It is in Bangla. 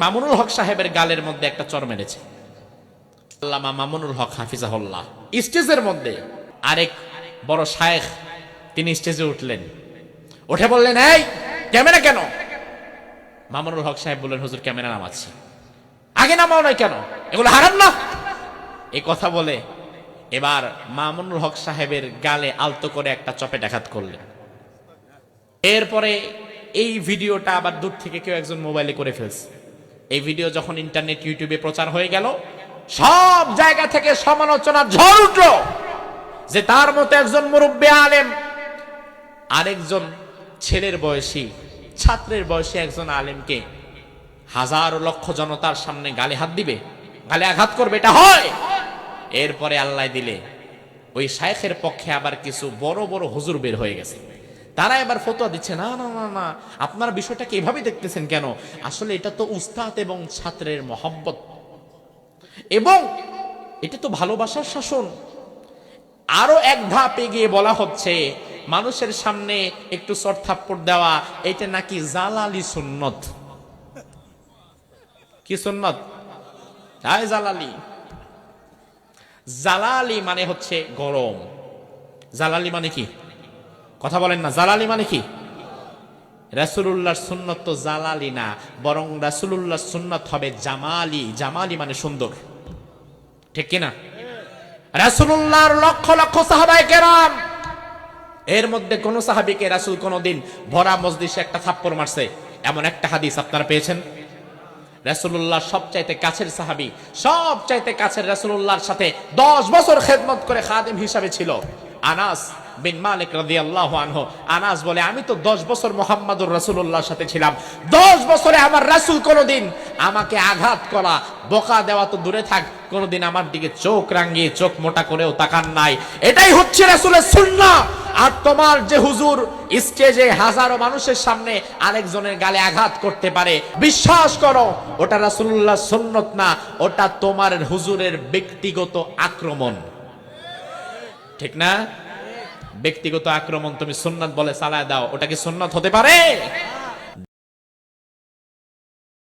মামুনুল হক সাহেবের গালের মধ্যে একটা চর মেরেছে আল্লামা মামুনুল হক হাফিজাহুল্লাহ। স্টেজের মধ্যে আরেক বড় শায়েখ তিনি স্টেজে উঠলেন, উঠে বললেন, এই ক্যামেরা কেন? মামুনুল হক সাহেব বললেন, হুজুর ক্যামেরা নামাচ্ছি। আগে নামাও নাই কেন? এগুলো হারাম না? এই কথা বলে এবার মামুনুল হক সাহেবের গালে আলতো করে একটা চপেটাঘাত করলেন। এরপরে এই ভিডিওটা আবার দূর থেকে কেউ একজন মোবাইলে করে ফেলছে। এই ভিডিও যখন ইন্টারনেট ইউটিউবে প্রচার হয়ে গেল, সব জায়গা থেকে সমালোচনার ঝড় উঠল যে তার মতো একজন মুরব্বী আলেম আরেকজন ছেলের বয়সী ছাত্রের বয়সী একজন আলেমকে হাজারো লক্ষ জনতার সামনে গালে হাত দিবে, গালে আঘাত করবে, এটা হয়? এরপরে আল্লাহ দিলে ওই শায়েখের পক্ষে আবার কিছু বড় বড় হুজুর বের হয়ে গেছে। তারা এবার ফতোয়া দিচ্ছে, না না না না, আপনারা বিষয়টাকে এভাবে দেখতেছেন কেন? আসলে এটা তো উস্তাদ এবং ছাত্রের মহব্বত, এবং এটা তো ভালোবাসার শাসন। আরো এক ধাপ এগিয়ে বলা হচ্ছে, মানুষের সামনে একটু চড়থাপ্পড় দেওয়া এটা নাকি জালালি সুন্নত। কি সুন্নত? তাই জালালি। জালালি মানে হচ্ছে গরম। জালালি মানে কি? কথা বলেন না। জালালি মানে কি? রাসূলুল্লাহর সুন্নত তো জালালি না, বরং রাসূলুল্লাহর সুন্নত হবে জামালি। জামালি মানে সুন্দর, ঠিক কিনা? রাসূলুল্লাহর লক্ষ লক্ষ সাহাবায়ে কেরাম, এর মধ্যে কোন সাহাবীকে রাসূল কোনদিন ভরা মজলিসে একটা থাপ্পড় মারছে এমন একটা হাদিস আপনারা পেয়েছেন? রাসূলুল্লাহ সবচাইতে কাছের সাহাবী, সবচাইতে কাছের রাসূলুল্লাহর সাথে 10 বছর খেদমত করে খাদেম হিসাবে ছিল আনাস বিন মালিক রাদিয়াল্লাহু আনহু। আনাস বলে, আমি তো 10 বছর মুহাম্মদুর রাসূলুল্লাহর সাথে ছিলাম। 10 বছরে আমার রাসূল কোনদিন আমাকে আঘাত করা, বকা দেওয়া তো দূরে থাক, কোনদিন আমার দিকে চোখ রাঙিয়ে চোখ মোটা করেও তাকান নাই। এটাই হচ্ছে রাসূলের সুন্নাহ। আর তোমার যে হুজুর স্টেজে হাজারো মানুষের সামনে আরেকজনের গালে আঘাত করতে পারে, বিশ্বাস করো ওটা রাসূলুল্লাহর সুন্নত না, ওটা তোমার হুজুরের ব্যক্তিগত আক্রমণ, ঠিক না? ব্যক্তিগত আক্রমণ তুমি সুন্নাত বলে চালায় দাও, ওটা কি সুন্নাত হতে পারে?